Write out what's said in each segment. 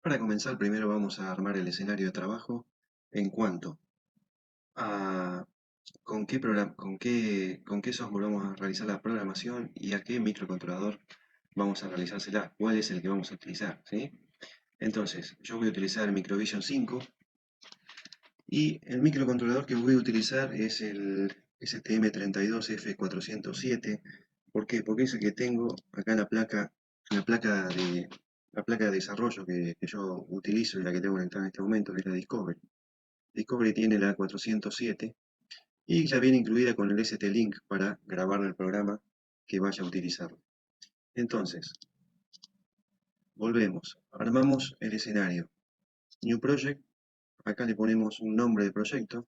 Para comenzar, primero vamos a armar el escenario de trabajo en cuanto a con qué software vamos a realizar la programación y a qué microcontrolador vamos a realizársela, cuál es el que vamos a utilizar, ¿sí? Entonces, yo voy a utilizar el Microvision 5 y el microcontrolador que voy a utilizar es el STM32F407. ¿Por qué? Porque es el que tengo acá en la placa de desarrollo que yo utilizo y la que tengo conectada en este momento, que es la Discovery. Discovery tiene la 407 y ya viene incluida con el ST-Link para grabar el programa que vaya a utilizar. Entonces, volvemos, armamos el escenario. New Project, acá le ponemos un nombre de proyecto,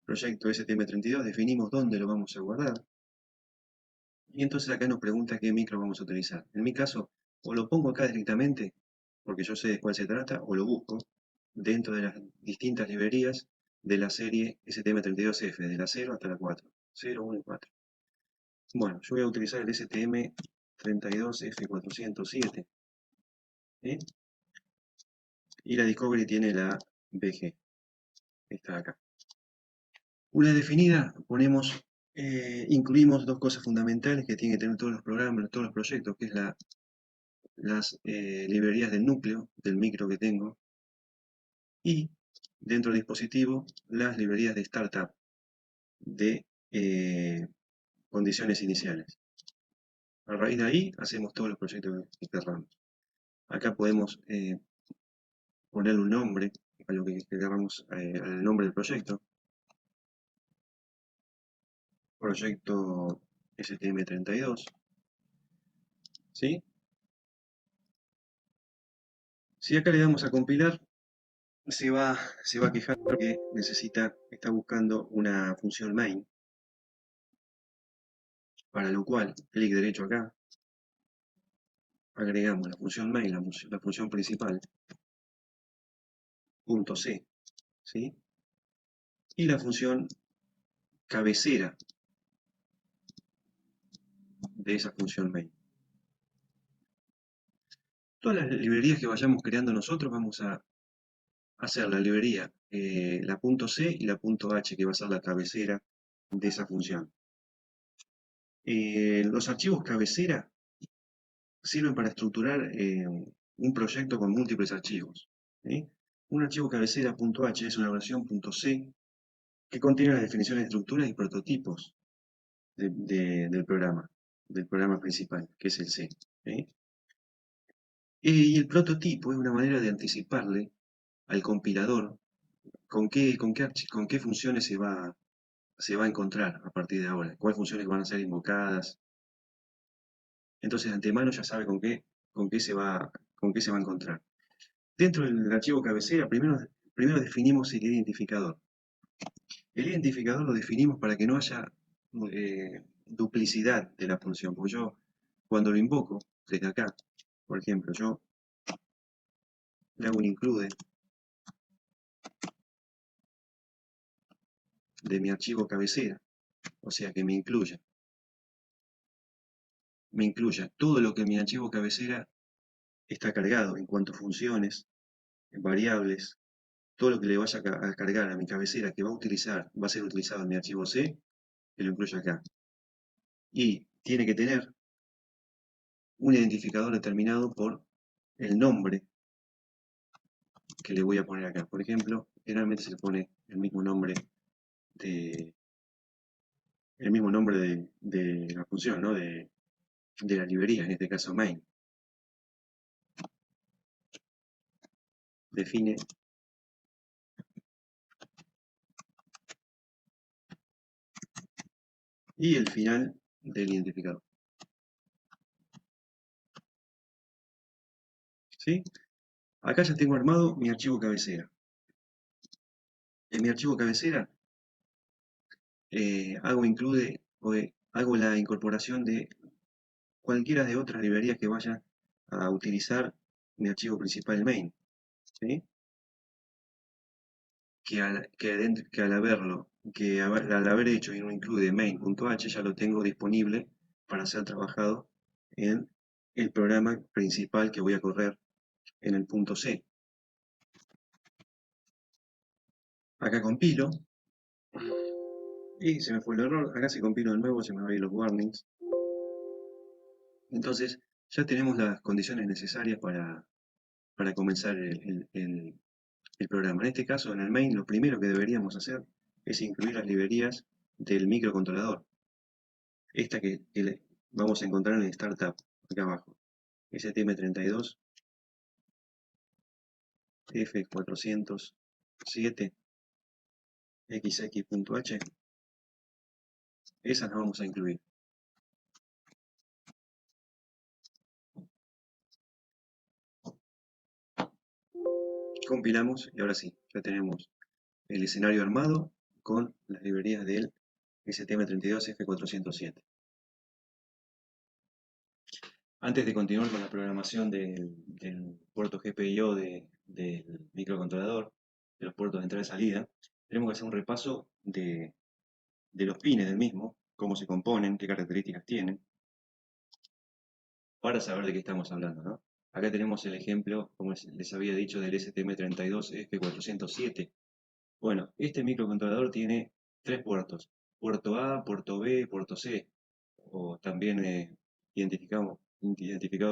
proyecto STM32, definimos dónde lo vamos a guardar. Y entonces acá nos pregunta qué micro vamos a utilizar. En mi caso, o lo pongo acá directamente, porque yo sé de cuál se trata, o lo busco dentro de las distintas librerías de la serie STM32F, de la 0 hasta la 4. 0, 1 y 4. Bueno, yo voy a utilizar el STM32F407. ¿Sí? Y la Discovery tiene la BG. Está acá. Una vez definida, incluimos dos cosas fundamentales que tienen que tener todos los programas, todos los proyectos, que es las librerías del núcleo, del micro que tengo, y dentro del dispositivo las librerías de startup de condiciones iniciales. A raíz de ahí hacemos todos los proyectos que querramos. Acá podemos ponerle un nombre a lo que querramos, al nombre del proyecto. Proyecto STM32. ¿Sí? Si acá le damos a compilar, se va a quejar porque está buscando una función main, para lo cual, clic derecho acá, agregamos la función main, la función principal, .c, ¿sí? Y la función cabecera de esa función main. Todas las librerías que vayamos creando nosotros vamos a hacer la librería, la .c y la .h, que va a ser la cabecera de esa función. Los archivos cabecera sirven para estructurar un proyecto con múltiples archivos, ¿sí? Un archivo cabecera.h es una versión .c que contiene las definiciones de estructuras y prototipos del programa principal, que es el C, ¿sí? Y el prototipo es una manera de anticiparle al compilador con qué funciones se va a encontrar a partir de ahora, cuáles funciones van a ser invocadas. Entonces, de antemano ya sabe con qué se va a encontrar. Dentro del archivo cabecera, primero definimos el identificador. El identificador lo definimos para que no haya duplicidad de la función, porque yo cuando lo invoco desde acá, por ejemplo, yo le hago un include de mi archivo cabecera, o sea que me incluya todo lo que en mi archivo cabecera está cargado en cuanto a funciones, variables, todo lo que le vaya a cargar a mi cabecera que va a ser utilizado en mi archivo C, que lo incluya acá. Y tiene que tener un identificador determinado por el nombre que le voy a poner acá. Por ejemplo, generalmente se le pone de, el mismo nombre de la función, ¿no? De la librería, en este caso main. Define y el final del identificador. ¿Sí? Acá ya tengo armado mi archivo cabecera. En mi archivo cabecera hago la incorporación de cualquiera de otras librerías que vaya a utilizar mi archivo principal main, ¿sí? Al haber hecho un include main.h ya lo tengo disponible para ser trabajado en el programa principal que voy a correr en el punto C. Acá compilo, y se me fue el error. Acá si compilo de nuevo se me van a ir los warnings. Entonces ya tenemos las condiciones necesarias para comenzar el programa. En este caso, en el main, lo primero que deberíamos hacer es incluir las librerías del microcontrolador. Esta que vamos a encontrar en el Startup, acá abajo. STM32, F407, XX.h. Esas las vamos a incluir. Compilamos y ahora sí, ya tenemos el escenario armado con las librerías del STM32 F407. Antes de continuar con la programación del puerto GPIO del microcontrolador, de los puertos de entrada y salida, tenemos que hacer un repaso de los pines del mismo, cómo se componen, qué características tienen, para saber de qué estamos hablando, ¿no? Acá tenemos el ejemplo, como les había dicho, del STM32 F407. Bueno, este microcontrolador tiene tres puertos: puerto A, puerto B, puerto C, o también identificado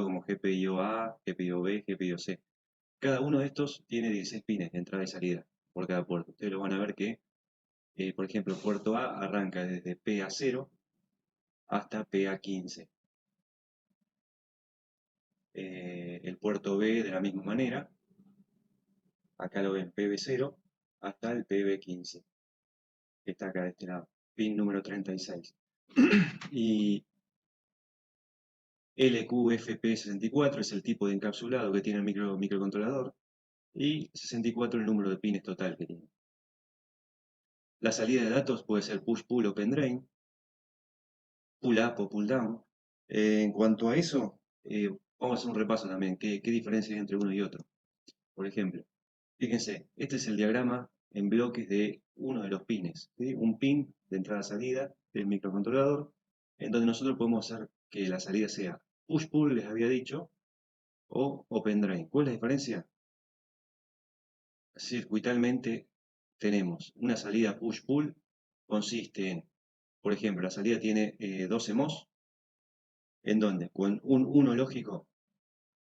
como GPIO A, GPIO B, GPIO C. Cada uno de estos tiene 16 pines de entrada y salida por cada puerto. Ustedes lo van a ver que, por ejemplo, puerto A arranca desde PA0 hasta PA15. El puerto B de la misma manera, acá lo ven, PB0 hasta el PB15, que está acá de este lado, pin número 36. Y LQFP64 es el tipo de encapsulado que tiene el microcontrolador, y 64 el número de pines total que tiene. La salida de datos puede ser push-pull o pen-drain, pull-up o pull-down. En cuanto a eso, vamos a hacer un repaso también, qué diferencia hay entre uno y otro. Por ejemplo, fíjense, este es el diagrama en bloques de uno de los pines, ¿sí? Un pin de entrada-salida del microcontrolador, en donde nosotros podemos hacer que la salida sea push-pull, les había dicho, o open drain. ¿Cuál es la diferencia? Circuitalmente tenemos una salida push-pull, consiste en, por ejemplo, la salida tiene 12 MOS, en donde con un 1 lógico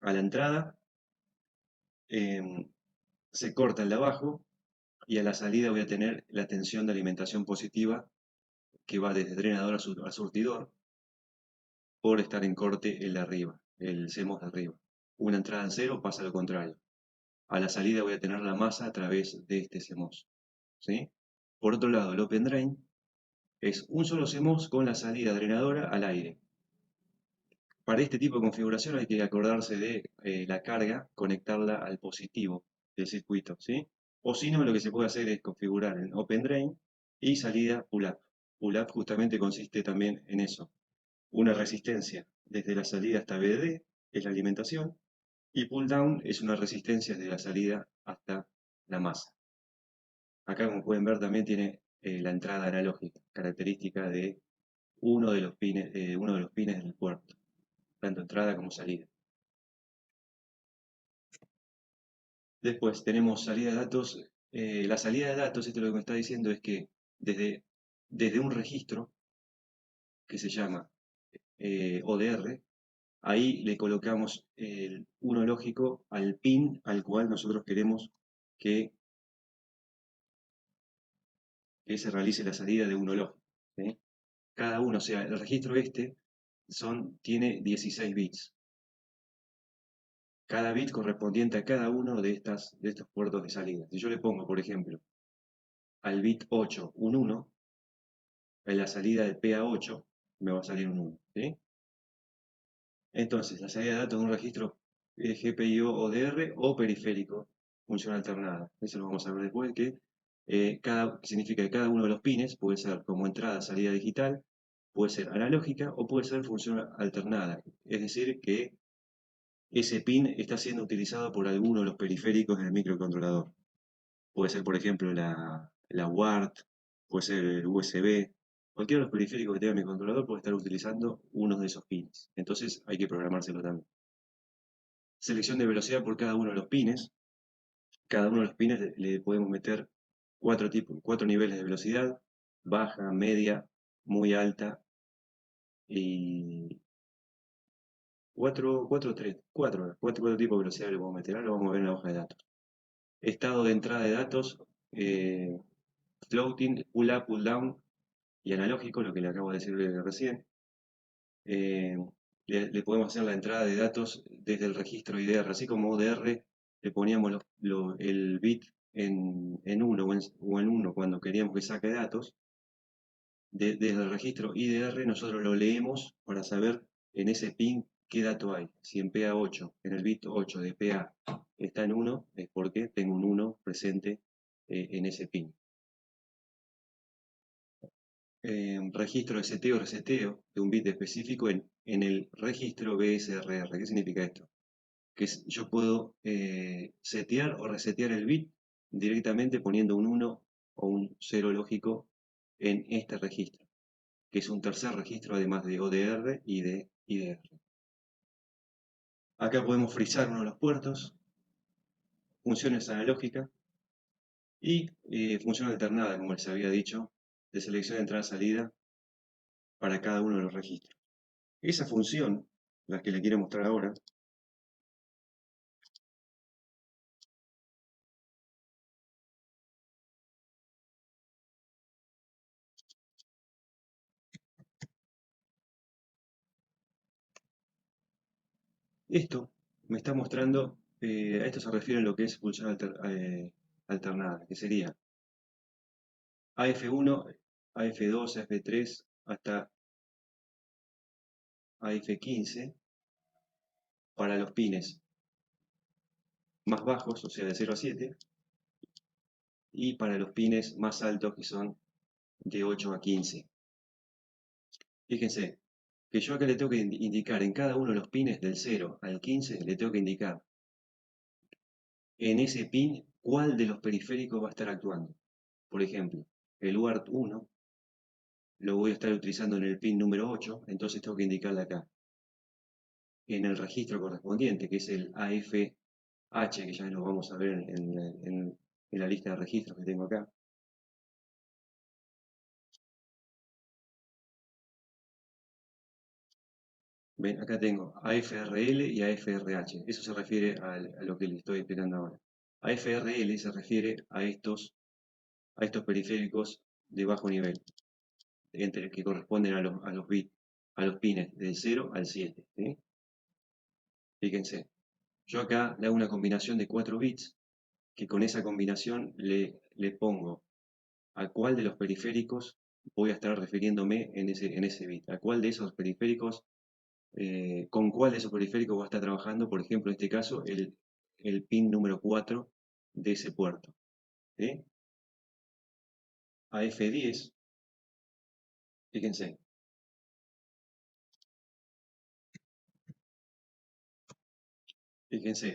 a la entrada se corta el de abajo, y a la salida voy a tener la tensión de alimentación positiva que va desde drenador a surtidor, por estar en corte el de arriba, el CMOS de arriba. Una entrada en cero pasa lo contrario. A la salida voy a tener la masa a través de este CMOS, ¿sí? Por otro lado, el Open Drain es un solo CMOS con la salida drenadora al aire. Para este tipo de configuración hay que acordarse de la carga, conectarla al positivo del circuito, ¿sí? O si no, lo que se puede hacer es configurar el Open Drain y salida pull-up. Pull-up justamente consiste también en eso: una resistencia desde la salida hasta BD, es la alimentación, y pull-down es una resistencia desde la salida hasta la masa. Acá, como pueden ver, también tiene la entrada analógica, característica de uno de los pines del puerto, tanto entrada como salida. Después tenemos salida de datos. La salida de datos, esto lo que me está diciendo es que desde un registro que se llama ODR, ahí le colocamos el 1 lógico al pin al cual nosotros queremos que, se realice la salida de 1 lógico, ¿sí? Cada uno, o sea, el registro tiene 16 bits. Cada bit correspondiente a cada uno de estos puertos de salida. Si yo le pongo, por ejemplo, al bit 8 un 1, en la salida de PA8 me va a salir un 1, ¿sí? Entonces, la salida de datos de un registro GPIO ODR o periférico, función alternada. Eso lo vamos a ver después, que significa que cada uno de los pines puede ser como entrada, salida digital, puede ser analógica o puede ser función alternada. Es decir, que ese pin está siendo utilizado por alguno de los periféricos del microcontrolador. Puede ser, por ejemplo, la UART, puede ser el USB, Cualquiera de los periféricos que tenga mi controlador puede estar utilizando uno de esos pines. Entonces hay que programárselo también. Selección de velocidad por cada uno de los pines. Cada uno de los pines le podemos meter cuatro niveles de velocidad: baja, media, muy alta y cuatro tipos de velocidad le podemos meter. Ahora lo vamos a ver en la hoja de datos. Estado de entrada de datos, floating, pull up, pull down y analógico, lo que le acabo de decir recién. Eh, le podemos hacer la entrada de datos desde el registro IDR, así como ODR le poníamos el bit en 1 o en 1 cuando queríamos que saque datos. Desde el registro IDR nosotros lo leemos para saber en ese pin qué dato hay. Si en PA8, en el bit 8 de PA está en 1, es porque tengo un 1 presente en ese pin. Registro de seteo, reseteo de un bit específico en el registro BSRR. ¿Qué significa esto? Que yo puedo setear o resetear el bit directamente poniendo un 1 o un 0 lógico en este registro, que es un tercer registro además de ODR y de IDR. Acá podemos frizar uno de los puertos, funciones analógicas y función alternada, como les había dicho, de selección de entrada-salida para cada uno de los registros. Esa función, la que le quiero mostrar ahora, esto me está mostrando, a esto se refiere a lo que es función alternada, que sería AF1, AF2, AF3 hasta AF15 para los pines más bajos, o sea de 0 a 7, y para los pines más altos, que son de 8 a 15. Fíjense que yo acá le tengo que indicar en cada uno de los pines del 0 al 15, le tengo que indicar en ese pin cuál de los periféricos va a estar actuando. Por ejemplo, el UART 1 lo voy a estar utilizando en el pin número 8, entonces tengo que indicarle acá en el registro correspondiente, que es el AFH, que ya lo vamos a ver en la lista de registros que tengo acá. Ven, acá tengo AFRL y AFRH. Eso se refiere a lo que les estoy explicando ahora. AFRL se refiere a estos periféricos de bajo nivel, que corresponden a los bits, a los pines del 0 al 7. ¿Sí? Fíjense, yo acá le hago una combinación de 4 bits, que con esa combinación le pongo a cuál de los periféricos voy a estar refiriéndome en ese bit, a cuál de esos periféricos, con cuál de esos periféricos voy a estar trabajando, por ejemplo, en este caso, el pin número 4 de ese puerto. ¿Sí? A F10, fíjense,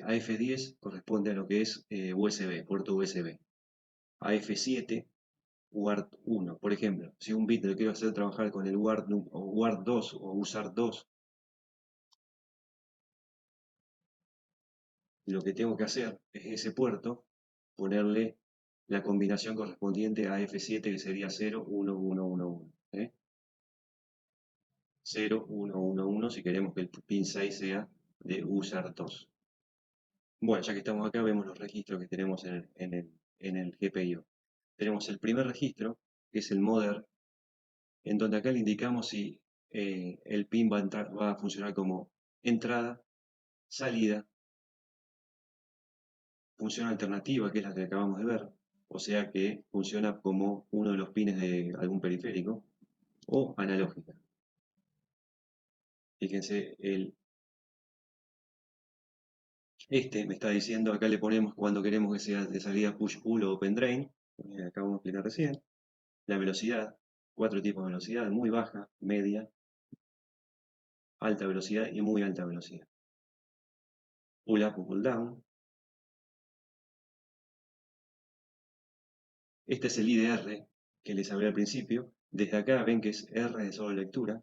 a F10 corresponde a lo que es USB, puerto USB. A F7, UART 1. Por ejemplo, si un bit lo quiero hacer trabajar con el UART 2 o USART 2, lo que tengo que hacer es ese puerto ponerle la combinación correspondiente a F7, que sería 0, 1, 1, 1, 1. 0, 1, 1, 1 si queremos que el pin 6 sea de USART 2. Bueno, ya que estamos acá, vemos los registros que tenemos en el GPIO. Tenemos el primer registro, que es el mother, en donde acá le indicamos si el pin va a funcionar como entrada, salida, función alternativa, que es la que acabamos de ver, o sea que funciona como uno de los pines de algún periférico, o analógica. Fíjense, este me está diciendo, acá le ponemos cuando queremos que sea de salida push-pull o open drain, acabamos de explicar recién. La velocidad, 4 tipos de velocidad: muy baja, media, alta velocidad y muy alta velocidad. Pull up o pull down. Este es el IDR que les hablé al principio, Desde acá ven que es R de solo lectura.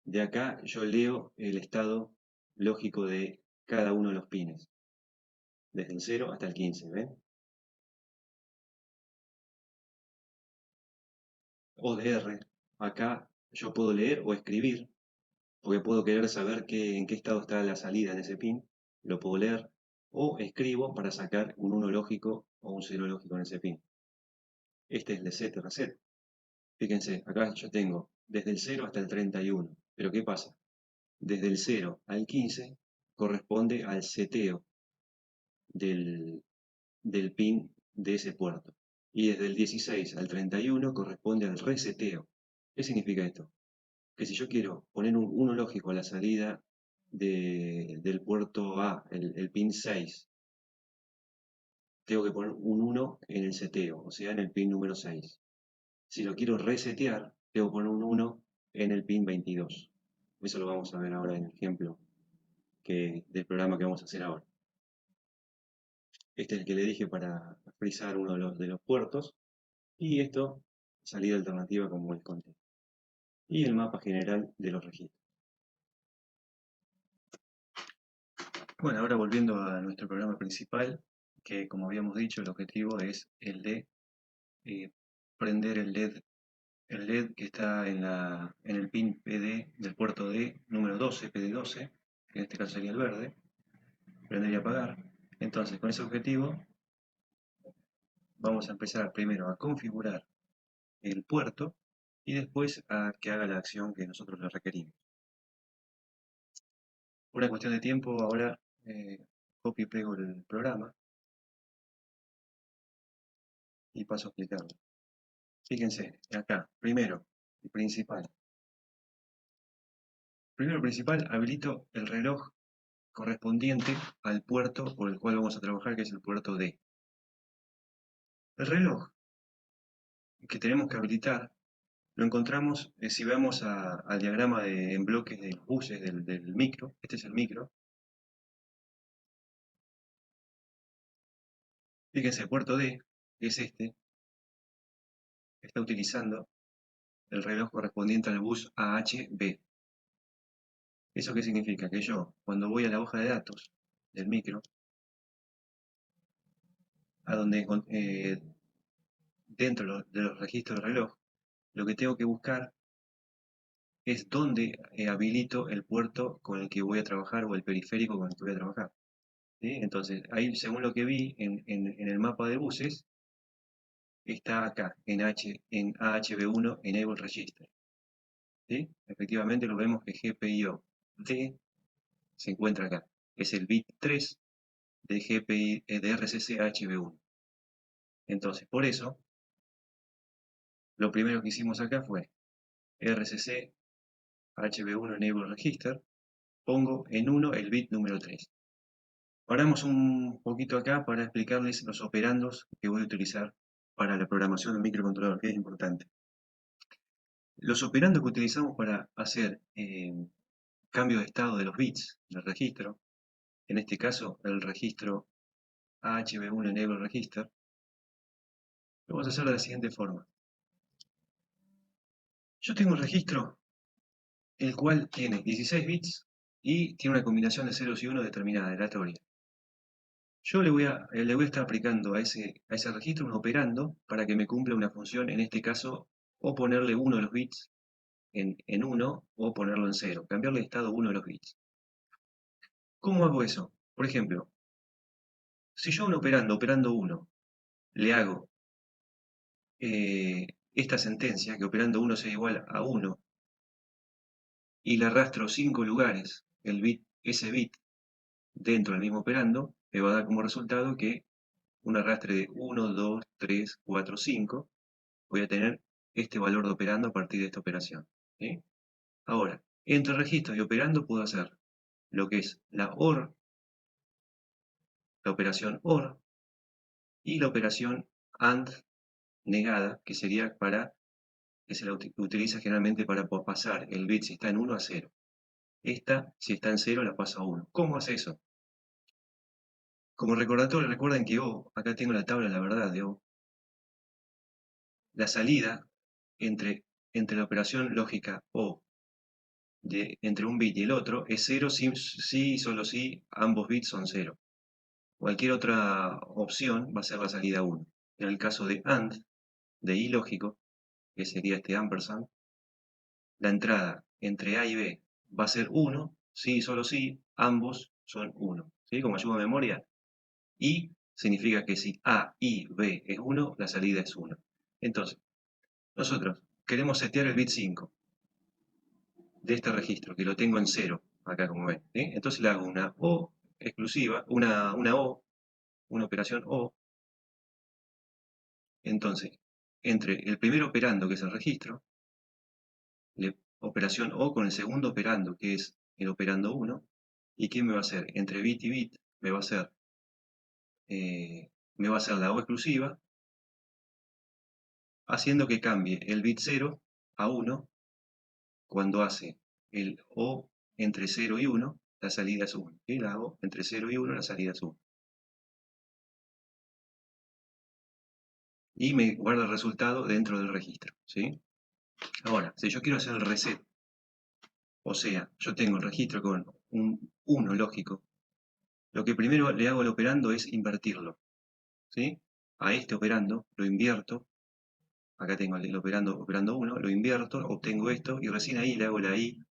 De acá yo leo el estado lógico de cada uno de los pines, desde el 0 hasta el 15, ¿ven? O de R, acá yo puedo leer o escribir, porque puedo querer saber en qué estado está la salida en ese pin, lo puedo leer, o escribo para sacar un 1 lógico o un 0 lógico en ese pin. Este es el set reset. Fíjense, acá yo tengo desde el 0 hasta el 31, pero ¿qué pasa? Desde el 0 al 15 corresponde al seteo del, del pin de ese puerto. Y desde el 16 al 31 corresponde al reseteo. ¿Qué significa esto? Que si yo quiero poner un 1 lógico a la salida del puerto A, el pin 6, tengo que poner un 1 en el seteo, o sea, en el pin número 6. Si lo quiero resetear, tengo que poner un 1 en el pin 22. Eso lo vamos a ver ahora en el ejemplo del programa que vamos a hacer ahora. Este es el que le dije para frizar uno de los puertos. Y esto, salida alternativa como les conté. Y el mapa general de los registros. Bueno, ahora volviendo a nuestro programa principal, que como habíamos dicho, el objetivo es el de prender el LED que está en el pin PD del puerto D número 12, PD12, que en este caso sería el verde, prender y apagar. Entonces, con ese objetivo, vamos a empezar primero a configurar el puerto y después a que haga la acción que nosotros le requerimos. Por una cuestión de tiempo, ahora copio y pego el programa y paso a explicarlo. Fíjense, acá, primero, el principal. Primero, principal, habilito el reloj correspondiente al puerto por el cual vamos a trabajar, que es el puerto D. El reloj que tenemos que habilitar lo encontramos, si vamos al diagrama en bloques de los buses del micro. Este es el micro. Fíjense, el puerto D, que es este, está utilizando el reloj correspondiente al bus AHB. ¿Eso qué significa? Que yo, cuando voy a la hoja de datos del micro, a donde dentro de los registros del reloj, lo que tengo que buscar es dónde habilito el puerto con el que voy a trabajar o el periférico con el que voy a trabajar. ¿Sí? Entonces, ahí, según lo que vi en el mapa de buses, está acá, en AHB1 Enable Register. ¿Sí? Efectivamente lo vemos que GPIO D se encuentra acá. Es el bit 3 de GPI de RCC HB1. Entonces, por eso, lo primero que hicimos acá fue RCC HB1 Enable Register, pongo en 1 el bit número 3. Paramos un poquito acá para explicarles los operandos que voy a utilizar para la programación del microcontrolador, que es importante. Los operandos que utilizamos para hacer cambio de estado de los bits del registro, en este caso el registro AHB1 Enable Register, lo vamos a hacer de la siguiente forma. Yo tengo un registro el cual tiene 16 bits y tiene una combinación de ceros y unos determinada, aleatoria. Yo le voy a estar aplicando a ese registro un operando para que me cumpla una función, en este caso, o ponerle uno de los bits en 1 o ponerlo en 0, cambiarle de estado uno de los bits. ¿Cómo hago eso? Por ejemplo, si yo a un operando 1, le hago esta sentencia, que operando 1 sea igual a 1, y le arrastro 5 lugares ese bit dentro del mismo operando, me va a dar como resultado que un arrastre de 1, 2, 3, 4, 5, voy a tener este valor de operando a partir de esta operación. ¿Sí? Ahora, entre registros y operando puedo hacer lo que es la OR, la operación OR, y la operación AND negada, que sería que se la utiliza generalmente para pasar el bit si está en 1 a 0. Esta, si está en 0, la pasa a 1. ¿Cómo hace eso? Como recordatorio, recuerden que O, acá tengo la tabla, la verdad, de O. La salida entre entre la operación lógica O entre un bit y el otro es 0 si y solo si ambos bits son 0. Cualquier otra opción va a ser la salida 1. En el caso de AND, de I lógico, que sería este ampersand, la entrada entre A y B va a ser 1, si y solo si ambos son 1. ¿Sí? Como ayuda a memoria. Y significa que si A y B es 1, la salida es 1. Entonces, nosotros queremos setear el bit 5 de este registro, que lo tengo en 0, acá como ven. ¿Sí? Entonces le hago una O exclusiva, una O, una operación O. Entonces, entre el primer operando, que es el registro, operación O con el segundo operando, que es el operando 1, ¿y qué me va a hacer? Entre bit y bit me va a hacer, la O exclusiva, haciendo que cambie el bit 0 a 1 cuando hace el O entre 0 y 1, la salida es 1. ¿Sí? La O entre 0 y 1, la salida es 1. Y me guarda el resultado dentro del registro. ¿Sí? Ahora, si yo quiero hacer el reset, o sea, yo tengo el registro con un 1 lógico, lo que primero le hago al operando es invertirlo. ¿Sí? A este operando lo invierto, acá tengo el operando 1, lo invierto, obtengo esto, y recién ahí le hago la I,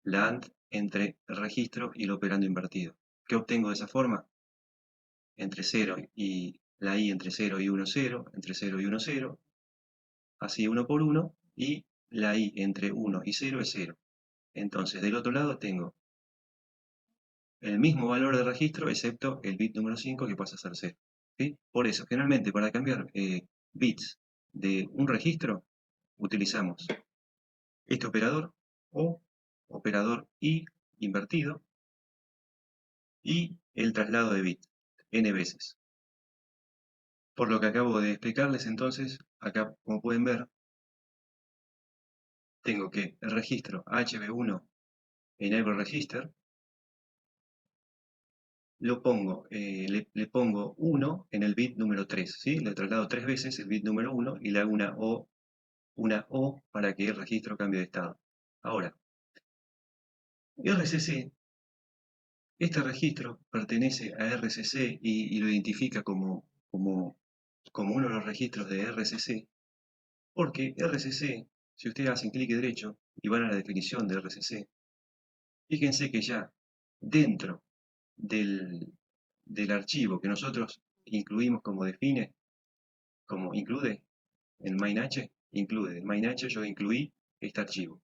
la AND, entre el registro y el operando invertido. ¿Qué obtengo de esa forma? Entre 0 y la I entre 0 y 1, 0, entre 0 y 1, 0, así 1 por 1, y la I entre 1 y 0 es 0. Entonces, del otro lado tengo el mismo valor de registro, excepto el bit número 5 que pasa a ser 0. ¿Sí? Por eso, generalmente para cambiar bits de un registro, utilizamos este operador o operador I invertido y el traslado de bit n veces. Por lo que acabo de explicarles entonces, acá como pueden ver, tengo que el registro HB1 enable register, lo pongo, le pongo 1 en el bit número 3, ¿sí? Le traslado 3 veces el bit número 1 y le hago una O para que el registro cambie de estado. Ahora, RCC, este registro pertenece a RCC y lo identifica como uno de los registros de RCC, porque RCC, si ustedes hacen clic derecho y van a la definición de RCC, fíjense que ya dentro del archivo que nosotros incluimos como define, como include, en main.h, include, en main.h yo incluí este archivo.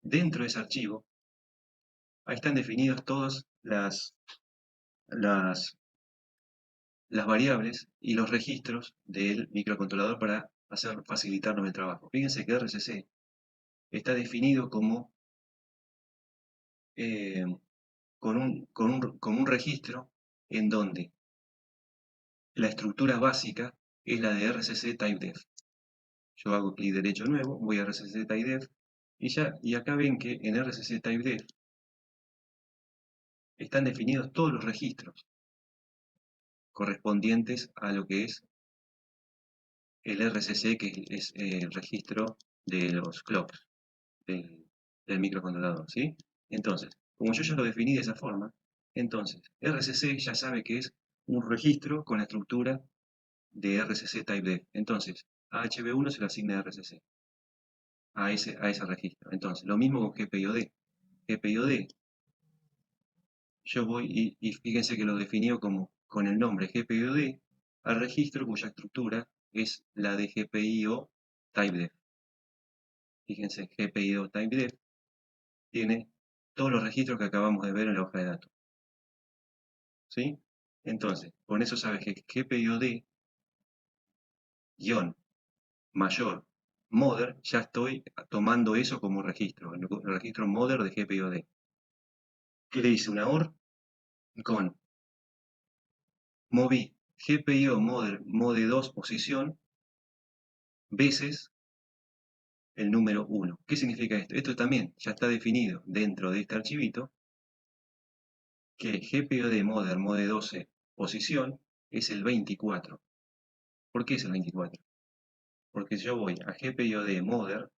Dentro de ese archivo, ahí están definidas todas las variables y los registros del microcontrolador para facilitarnos el trabajo. Fíjense que RCC está definido como como un registro en donde la estructura básica es la de RCC typedef. Yo hago clic derecho nuevo, voy a RCC typedef y acá ven que en RCC typedef están definidos todos los registros correspondientes a lo que es el RCC, que es el registro de los clocks del microcontrolador, ¿sí? Entonces, como yo ya lo definí de esa forma, entonces RCC ya sabe que es un registro con la estructura de RCC typedef. Entonces, a HB1 se le asigna RCC a ese registro. Entonces, lo mismo con GPIOD. GPIOD, yo voy y fíjense que lo definió como con el nombre GPIOD al registro cuya estructura es la de GPIO typedef. Fíjense, GPIO typedef tiene todos los registros que acabamos de ver en la hoja de datos. ¿Sí? Entonces, con eso sabes que GPIOD mayor mother, ya estoy tomando eso como registro, el registro mother de GPIOD. ¿Qué le hice? Una OR con moví GPIO mother mode 2 posición veces el número 1. ¿Qué significa esto? Esto también ya está definido dentro de este archivito, que GPIOD mother mode 12 posición es el 24. ¿Por qué es el 24? Porque yo voy a GPIOD mother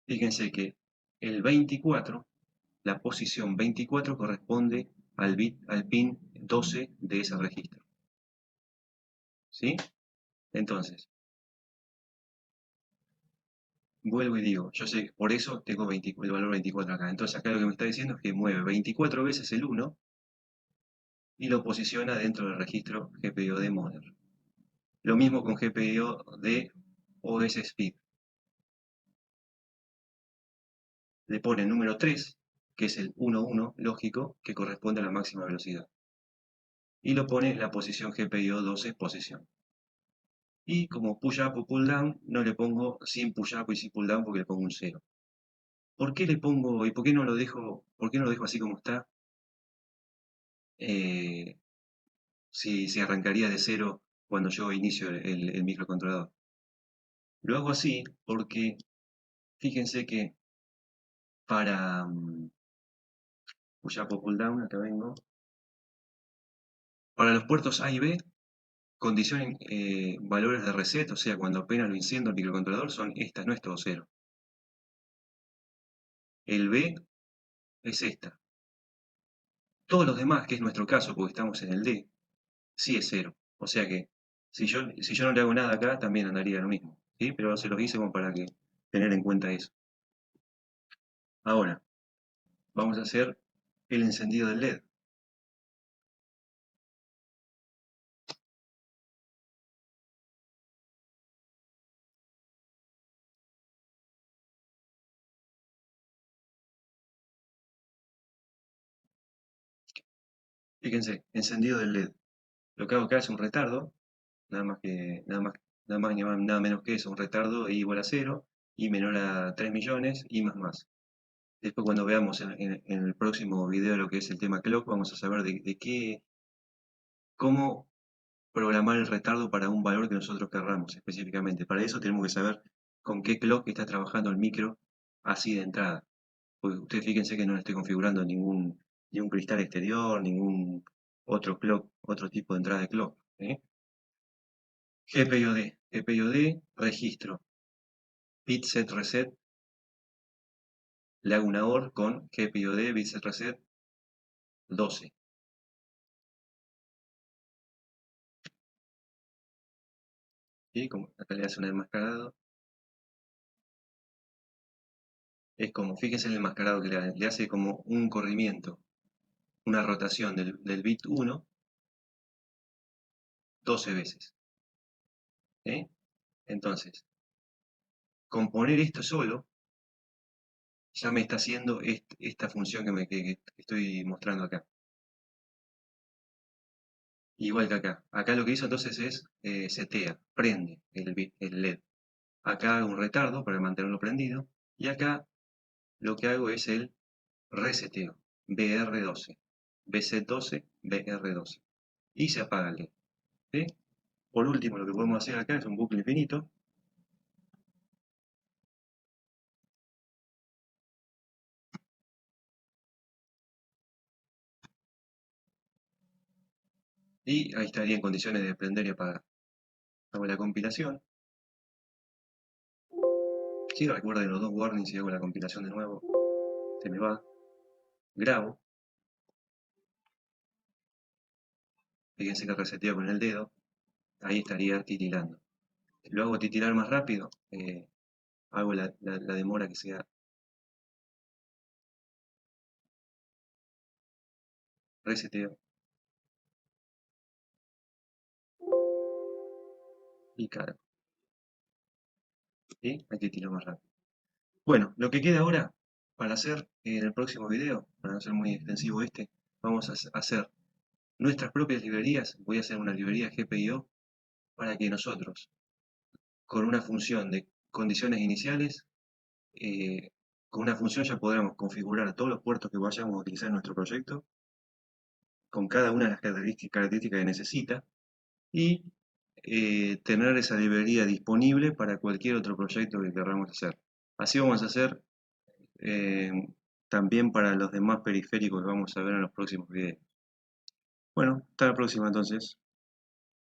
Fíjense que el 24, la posición 24 corresponde al pin 12 de ese registro. ¿Sí? Entonces, vuelvo y digo, yo sé, por eso tengo el valor 24 acá. Entonces acá lo que me está diciendo es que mueve 24 veces el 1 y lo posiciona dentro del registro GPIO-D Mother. Lo mismo con GPIO-D OS Speed. Le pone el número 3, que es el 1-1 lógico, que corresponde a la máxima velocidad. Y lo pone en la posición GPIO 12 posición. Y como push up o pull down, no le pongo sin push up y sin pull down porque le pongo un 0. ¿Por qué le pongo y por qué no lo dejo así como está? Eh, si arrancaría de 0 cuando yo inicio el microcontrolador. Lo hago así porque fíjense que para push up o pull down, acá vengo, para los puertos A y B, condicionen valores de reset, o sea, cuando apenas lo enciendo el microcontrolador, son estas, no es todo 0. El B es esta. Todos los demás, que es nuestro caso, porque estamos en el D, sí es 0. O sea que si yo no le hago nada acá, también andaría lo mismo. ¿Sí? Pero se los hice como para que tener en cuenta eso. Ahora, vamos a hacer el encendido del LED. Fíjense, encendido del LED. Lo que hago acá es un retardo, nada menos que eso, un retardo igual a 0 y menor a 3 millones y más. Después cuando veamos en el próximo video lo que es el tema clock, vamos a saber cómo programar el retardo para un valor que nosotros querramos específicamente. Para eso tenemos que saber con qué clock está trabajando el micro así de entrada. Porque ustedes fíjense que no le estoy configurando ningún cristal exterior, ningún otro clock, otro tipo de entrada de clock. GPIO-D, registro, bit set reset, le hago una OR con GPIO-D, bit set reset 12. ¿Sí? Como acá le hace un enmascarado. Es como, fíjense en el enmascarado que le hace como un corrimiento, una rotación del bit 1 12 veces. Entonces, componer esto solo ya me está haciendo esta función que estoy mostrando acá. Igual que acá. Acá lo que hizo entonces es setea, prende el LED. Acá hago un retardo para mantenerlo prendido. Y acá lo que hago es el reseteo, BR12, BC12, BR12. Y se apaga el LED. ¿Sí? Por último, lo que podemos hacer acá es un bucle infinito. Y ahí estaría en condiciones de prender y apagar. Hago la compilación. Si recuerden los dos warnings y hago la compilación de nuevo, se me va. Grabo. Fíjense que reseteo con el dedo. Ahí estaría titilando. Lo hago titilar más rápido. Hago la demora que sea. Reseteo. Y cargo. ¿Sí? Hay que tirar más rápido. Bueno, lo que queda ahora para hacer en el próximo video, para no ser muy extensivo vamos a hacer nuestras propias librerías. Voy a hacer una librería GPIO para que nosotros, con una función de condiciones iniciales, con una función ya podamos configurar todos los puertos que vayamos a utilizar en nuestro proyecto, con cada una de las características que necesita, y tener esa librería disponible para cualquier otro proyecto que queramos hacer. Así vamos a hacer eh, también para los demás periféricos que vamos a ver en los próximos videos. Bueno, hasta la próxima entonces.